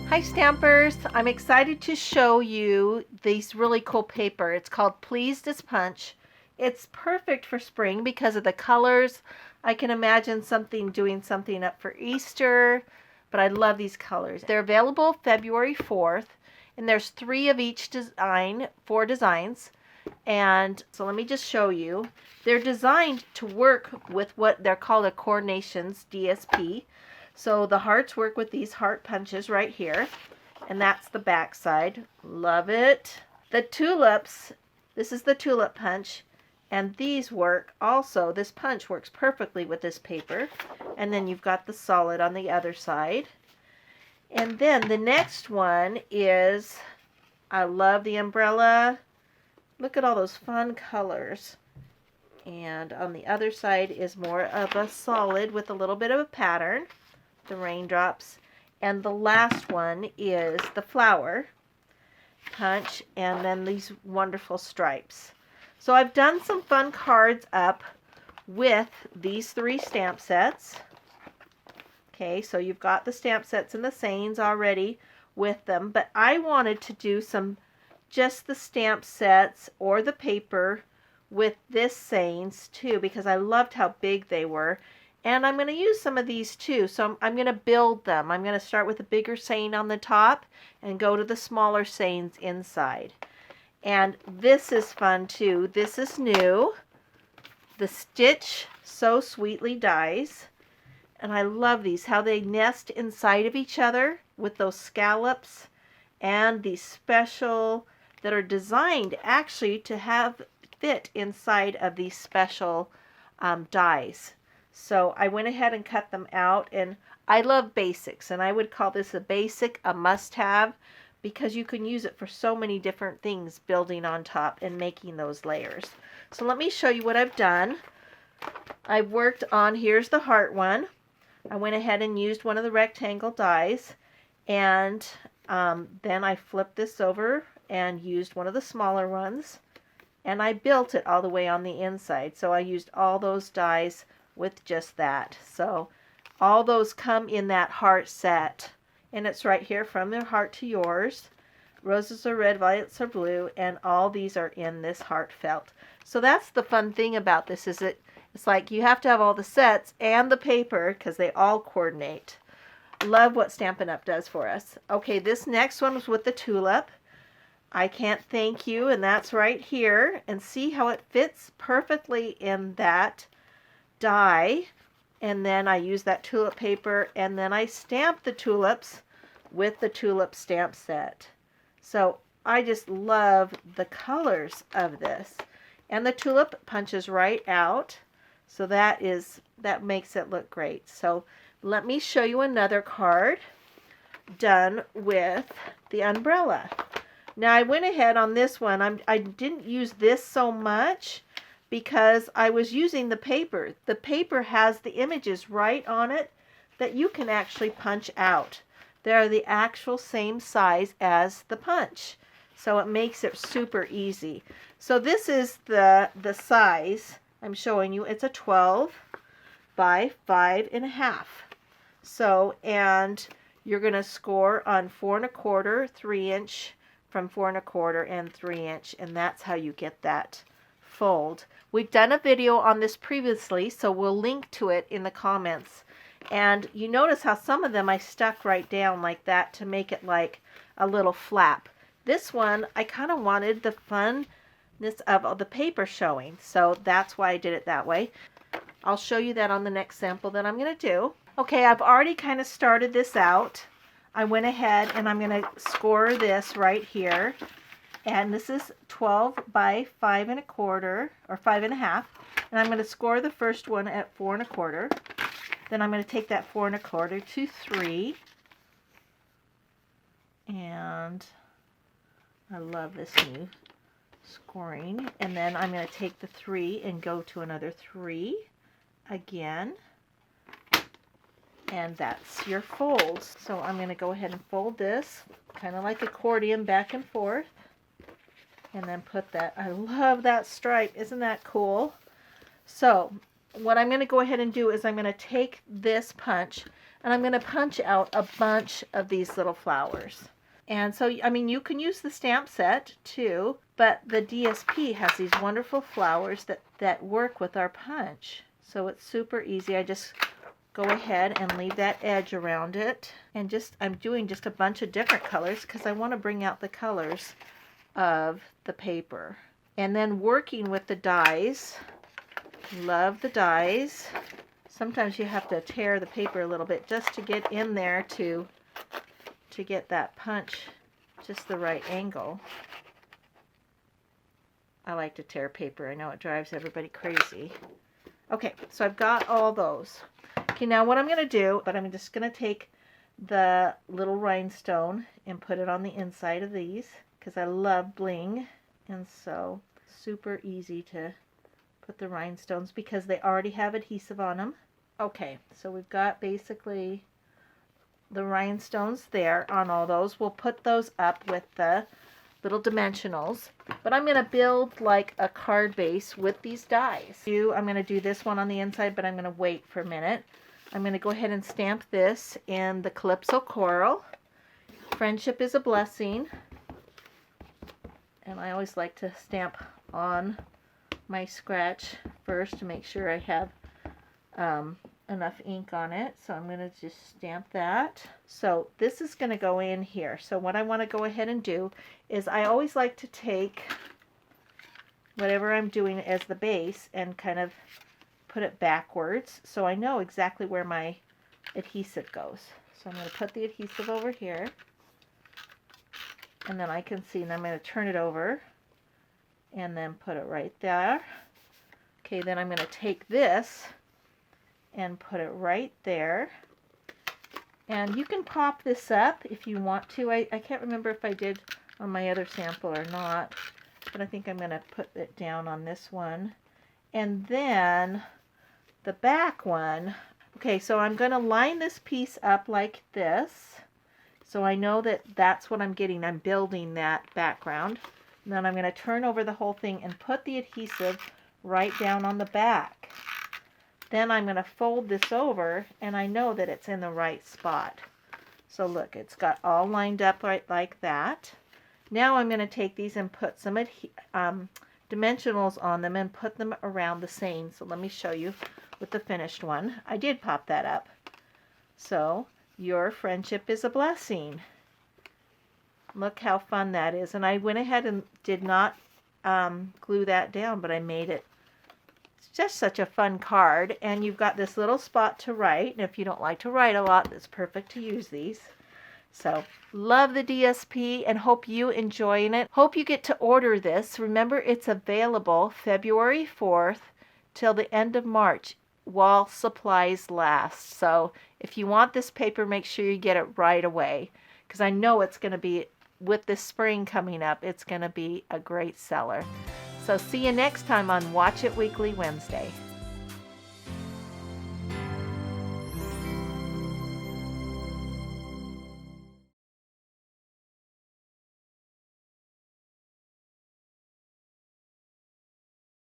Hi Stampers, I'm excited to show you this really cool paper. It's called Please This Punch. It's perfect for spring because of the colors. I can imagine doing something up for Easter, but I love these colors. They're available February 4th, and there's 3 of each design, 4 designs. And so let me just show you. They're designed to work with what they're called a coordinations, DSP. So the hearts work with these heart punches right here, and that's the back side. Love it. The tulips, this is the tulip punch, and these work also. This punch works perfectly with this paper, and then you've got the solid on the other side. And then the next one is, I love the umbrella. Look at all those fun colors. And on the other side is more of a solid with a little bit of a pattern. The raindrops. And the last one is the flower punch, and then these wonderful stripes. So I've done some fun cards up with these 3 stamp sets. Okay, so you've got the stamp sets and the sayings already with them, but I wanted to do just the stamp sets or the paper with this sayings too, because I loved how big they were. And I'm going to use some of these too, so I'm going to build them. I'm going to start with a bigger saying on the top and go to the smaller sayings inside. And this is fun too. This is new. The Stitch So Sweetly Dies. And I love these, how they nest inside of each other with those scallops and these special that are designed actually to have fit inside of these special dies. So I went ahead and cut them out, and I love basics, and I would call this a basic, a must-have, because you can use it for so many different things, building on top and making those layers. So let me show you what I've done. I've worked on, here's the heart one. I went ahead and used one of the rectangle dies, and then I flipped this over and used one of the smaller ones, and I built it all the way on the inside. So I used all those dies with just that. So all those come in that heart set, and it's right here, From Their Heart to Yours. Roses are red, violets are blue, and all these are in this heartfelt. So that's the fun thing about this, is it's like you have to have all the sets and the paper because they all coordinate. Love what Stampin' Up! Does for us. Okay, this next one was with the tulip. I Can't Thank You, and that's right here. And see how it fits perfectly in that die. And then I use that tulip paper, and then I stamp the tulips with the tulip stamp set. So I just love the colors of this. And the tulip punches right out. So that makes it look great. So let me show you another card done with the umbrella. Now I went ahead on this one. I didn't use this so much because I was using the paper. The paper has the images right on it that you can actually punch out. They're the actual same size as the punch. So it makes it super easy. So this is the size I'm showing you. It's a 12 by 5.5. So, and you're going to score on 4 1/4, 3 inch, from 4 1/4 and 3 inch, and that's how you get that fold. We've done a video on this previously, so we'll link to it in the comments. And you notice how some of them I stuck right down like that to make it like a little flap. This one, I kind of wanted the funness of the paper showing, so that's why I did it that way. I'll show you that on the next sample that I'm going to do. Okay, I've already kind of started this out. I went ahead and I'm going to score this right here. And this is 12 by 5 1/4 or 5.5. And I'm going to score the first one at 4 1/4. Then I'm going to take that 4 1/4 to 3. And I love this new scoring. And then I'm going to take the 3 and go to another 3 again. And that's your folds. So I'm going to go ahead and fold this, kind of like accordion, back and forth. And then put that, I love that stripe. Isn't that cool? So what I'm going to go ahead and do is I'm going to take this punch. And I'm going to punch out a bunch of these little flowers. And so, I mean, you can use the stamp set too, but the DSP has these wonderful flowers that work with our punch. So it's super easy. I just go ahead and leave that edge around it. And I'm doing just a bunch of different colors because I want to bring out the colors of the paper. And then working with the dies. Love the dies. Sometimes you have to tear the paper a little bit just to get in there to get that punch just the right angle. I like to tear paper. I know it drives everybody crazy. Okay, so I've got all those. Okay, now what I'm going to do, but I'm just going to take the little rhinestone and put it on the inside of these because I love bling, and so super easy to put the rhinestones because they already have adhesive on them. Okay, so we've got basically the rhinestones there on all those. We'll put those up with the little dimensionals, but I'm going to build like a card base with these dies. I'm going to do this one on the inside, but I'm going to wait for a minute. I'm going to go ahead and stamp this in the Calypso Coral. Friendship is a blessing. And I always like to stamp on my scratch first to make sure I have enough ink on it. So I'm going to just stamp that. So this is going to go in here. So what I want to go ahead and do is I always like to take whatever I'm doing as the base and kind of put it backwards so I know exactly where my adhesive goes. So I'm going to put the adhesive over here, and then I can see, and I'm going to turn it over and then put it right there. Okay, then I'm going to take this and put it right there. And you can pop this up if you want to. I can't remember if I did on my other sample or not, but I think I'm going to put it down on this one. And then the back one, okay, so I'm going to line this piece up like this. So I know that that's what I'm getting. I'm building that background. And then I'm going to turn over the whole thing and put the adhesive right down on the back. Then I'm going to fold this over, and I know that it's in the right spot. So look, it's got all lined up right like that. Now I'm going to take these and put some dimensionals on them and put them around the same. So let me show you with the finished one. I did pop that up. So your friendship is a blessing. Look how fun that is. And I went ahead and did not glue that down, but I made it just such a fun card. And you've got this little spot to write. And if you don't like to write a lot, it's perfect to use these. So love the DSP and hope you enjoying it. Hope you get to order this. Remember, it's available February 4th till the end of March while supplies last. So if you want this paper, make sure you get it right away, because I know it's going to be, with this spring coming up, it's going to be a great seller. So see you next time on Watch It Weekly Wednesday.